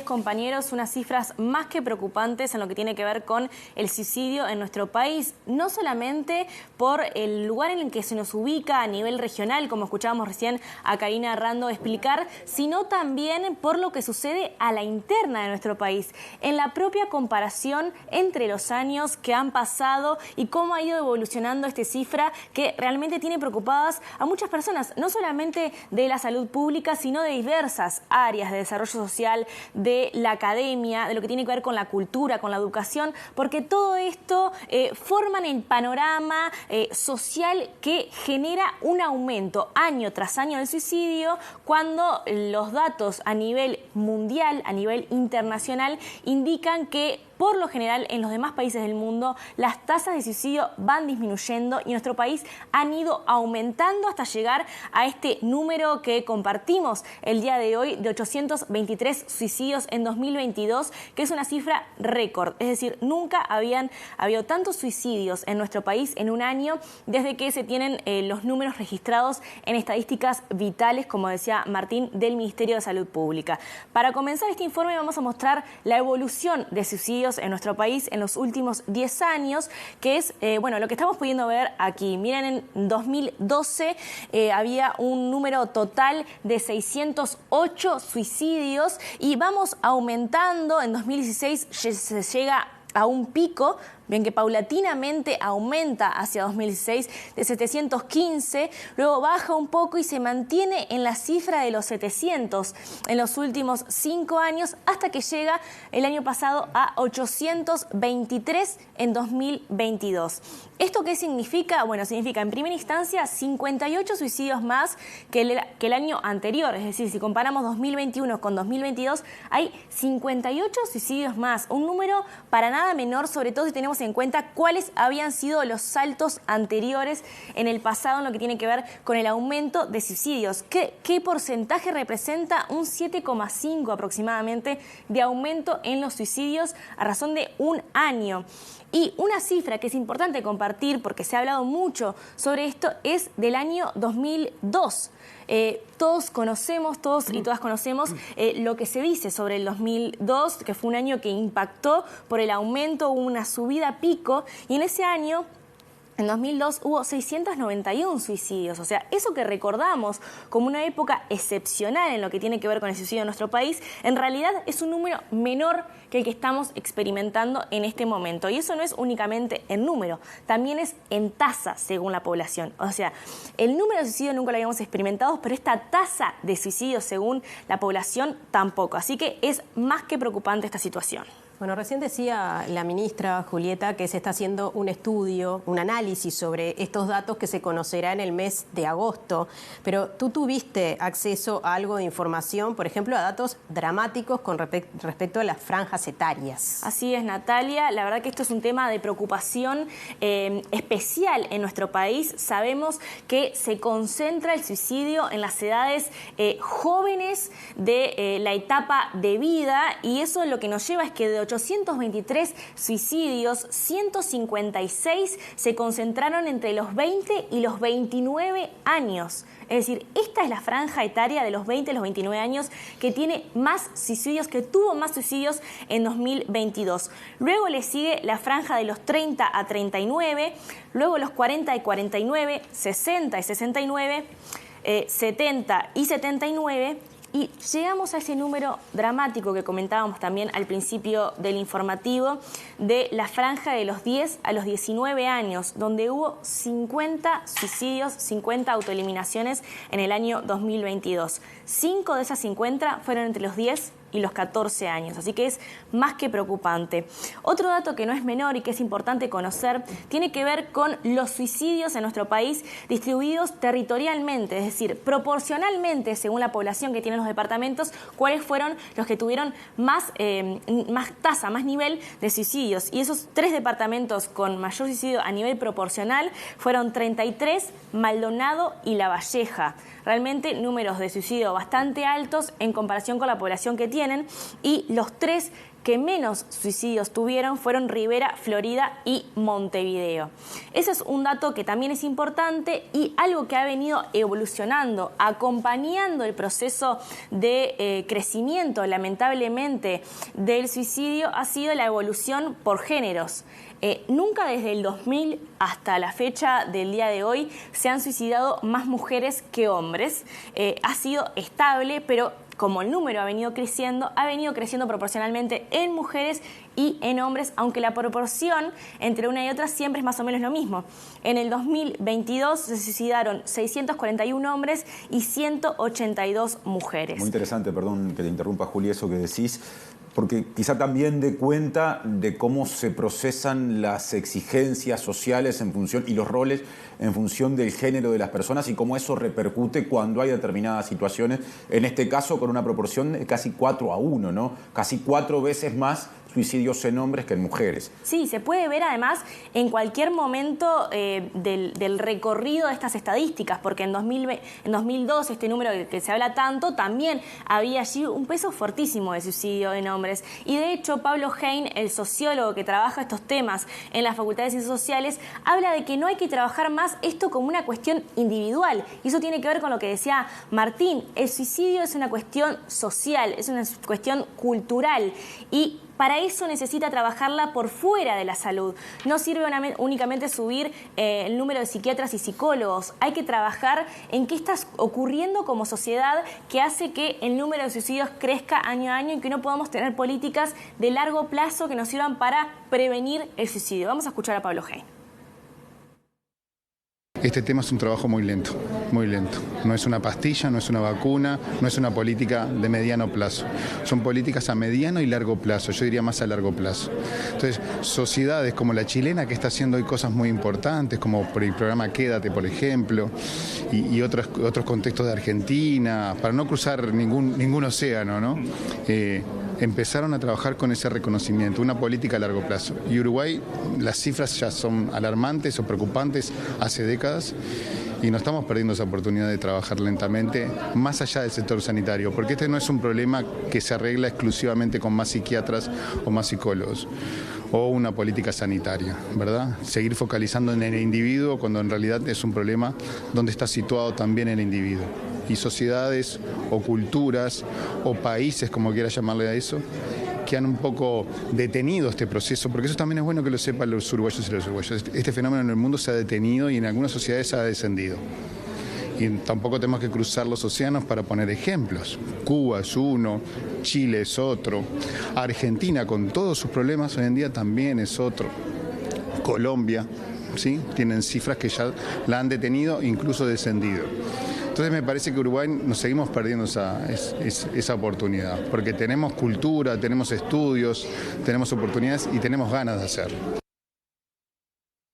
Compañeros, unas cifras más que preocupantes en lo que tiene que ver con el suicidio en nuestro país, no solamente por el lugar en el que se nos ubica a nivel regional, como escuchábamos recién a Karina Rando explicar, sino también por lo que sucede a la interna de nuestro país, en la propia comparación entre los años que han pasado y cómo ha ido evolucionando esta cifra que realmente tiene preocupadas a muchas personas, no solamente de la salud pública, sino de diversas áreas de desarrollo social, de la academia, de lo que tiene que ver con la cultura, con la educación, porque todo esto forman el panorama social que genera un aumento año tras año del suicidio, cuando los datos a nivel mundial, a nivel internacional, indican que por lo general, en los demás países del mundo, las tasas de suicidio van disminuyendo y en nuestro país han ido aumentando hasta llegar a este número que compartimos el día de hoy de 823 suicidios en 2022, que es una cifra récord. Es decir, nunca habían habido tantos suicidios en nuestro país en un año desde que se tienen los números registrados en estadísticas vitales, como decía Martín, del Ministerio de Salud Pública. Para comenzar este informe vamos a mostrar la evolución de suicidios en nuestro país en los últimos 10 años, que es lo que estamos pudiendo ver aquí. Miren, en 2012 había un número total de 608 suicidios y vamos aumentando. En 2016 se llega a un pico, bien que paulatinamente aumenta hacia 2016 de 715, luego baja un poco y se mantiene en la cifra de los 700 en los últimos 5 años, hasta que llega el año pasado a 823 en 2022. ¿Esto qué significa? Bueno, significa en primera instancia 58 suicidios más que el año anterior, es decir, si comparamos 2021 con 2022, hay 58 suicidios más, un número para nada menor, sobre todo si tenemos en cuenta cuáles habían sido los saltos anteriores en el pasado en lo que tiene que ver con el aumento de suicidios. ¿Qué porcentaje representa? Un 7,5 aproximadamente de aumento en los suicidios a razón de un año. Y una cifra que es importante compartir, porque se ha hablado mucho sobre esto, es del año 2002. Todos y todas conocemos lo que se dice sobre el 2002, que fue un año que impactó por el aumento, hubo una subida a pico, y en ese año, en 2002, hubo 691 suicidios. O sea, eso que recordamos como una época excepcional en lo que tiene que ver con el suicidio en nuestro país, en realidad es un número menor que el que estamos experimentando en este momento. Y eso no es únicamente en número, también es en tasa según la población. O sea, el número de suicidio nunca lo habíamos experimentado, pero esta tasa de suicidio según la población tampoco. Así que es más que preocupante esta situación. Bueno, recién decía la ministra Julieta que se está haciendo un estudio, un análisis sobre estos datos que se conocerá en el mes de agosto, pero ¿tú tuviste acceso a algo de información, por ejemplo, a datos dramáticos con respecto a las franjas etarias? Así es, Natalia. La verdad que esto es un tema de preocupación especial en nuestro país. Sabemos que se concentra el suicidio en las edades jóvenes de la etapa de vida, y eso lo que nos lleva es que de 823 suicidios, 156 se concentraron entre los 20 y los 29 años. Es decir, esta es la franja etaria de los 20 a los 29 años que tiene más suicidios, que tuvo más suicidios en 2022. Luego le sigue la franja de los 30 a 39, luego los 40 y 49, 60 y 69, 70 y 79... Y llegamos a ese número dramático que comentábamos también al principio del informativo, de la franja de los 10 a los 19 años, donde hubo 50 suicidios, 50 autoeliminaciones en el año 2022. 5 de esas 50 fueron entre los 10 y los 14 años, así que es más que preocupante. Otro dato que no es menor y que es importante conocer tiene que ver con los suicidios en nuestro país distribuidos territorialmente, es decir, proporcionalmente según la población que tienen los departamentos, cuáles fueron los que tuvieron más tasa, más nivel de suicidios. Y esos 3 departamentos con mayor suicidio a nivel proporcional fueron 33, Maldonado y La Valleja. Realmente números de suicidio bastante altos en comparación con la población que tiene. tienen, y los 3 que menos suicidios tuvieron fueron Rivera, Florida y Montevideo. Ese es un dato que también es importante, y algo que ha venido evolucionando, acompañando el proceso de crecimiento, lamentablemente, del suicidio, ha sido la evolución por géneros. Nunca desde el 2000 hasta la fecha del día de hoy se han suicidado más mujeres que hombres. Ha sido estable, pero como el número ha venido creciendo proporcionalmente en mujeres y en hombres, aunque la proporción entre una y otra siempre es más o menos lo mismo. En el 2022 se suicidaron 641 hombres y 182 mujeres. Muy interesante, perdón que te interrumpa, Juli, eso que decís, porque quizá también dé cuenta de cómo se procesan las exigencias sociales en función, y los roles en función del género de las personas, y cómo eso repercute cuando hay determinadas situaciones, en este caso con una proporción de casi 4-1, ¿no? Casi 4 veces más suicidios en hombres que en mujeres. Sí, se puede ver además en cualquier momento del recorrido de estas estadísticas, porque en 2002, este número del que se habla tanto, también había allí un peso fortísimo de suicidio en hombres. Y de hecho, Pablo Hein, el sociólogo que trabaja estos temas en la Facultad de Ciencias Sociales, habla de que no hay que trabajar más esto como una cuestión individual. Y eso tiene que ver con lo que decía Martín. El suicidio es una cuestión social, es una cuestión cultural, y para eso necesita trabajarla por fuera de la salud. No sirve únicamente subir el número de psiquiatras y psicólogos. Hay que trabajar en qué está ocurriendo como sociedad que hace que el número de suicidios crezca año a año, y que no podamos tener políticas de largo plazo que nos sirvan para prevenir el suicidio. Vamos a escuchar a Pablo Hein. Este tema es un trabajo muy lento, muy lento. No es una pastilla, no es una vacuna, no es una política de mediano plazo. Son políticas a mediano y largo plazo, yo diría más a largo plazo. Entonces, sociedades como la chilena, que está haciendo hoy cosas muy importantes, como por el programa Quédate, por ejemplo, y otros contextos de Argentina, para no cruzar ningún océano, ¿no? Empezaron a trabajar con ese reconocimiento, una política a largo plazo. Y Uruguay, las cifras ya son alarmantes o preocupantes hace décadas, y no estamos perdiendo esa oportunidad de trabajar lentamente más allá del sector sanitario, porque este no es un problema que se arregla exclusivamente con más psiquiatras o más psicólogos, o una política sanitaria, ¿verdad? Seguir focalizando en el individuo cuando en realidad es un problema donde está situado también el individuo. Y sociedades o culturas o países, como quiera llamarle a eso, que han un poco detenido este proceso, porque eso también es bueno que lo sepan los uruguayos y las uruguayas. Este fenómeno en el mundo se ha detenido y en algunas sociedades ha descendido. Y tampoco tenemos que cruzar los océanos para poner ejemplos. Cuba es uno, Chile es otro, Argentina con todos sus problemas hoy en día también es otro, Colombia, ¿sí? Tienen cifras que ya la han detenido, incluso descendido. Entonces me parece que Uruguay nos seguimos perdiendo esa oportunidad, porque tenemos cultura, tenemos estudios, tenemos oportunidades y tenemos ganas de hacerlo.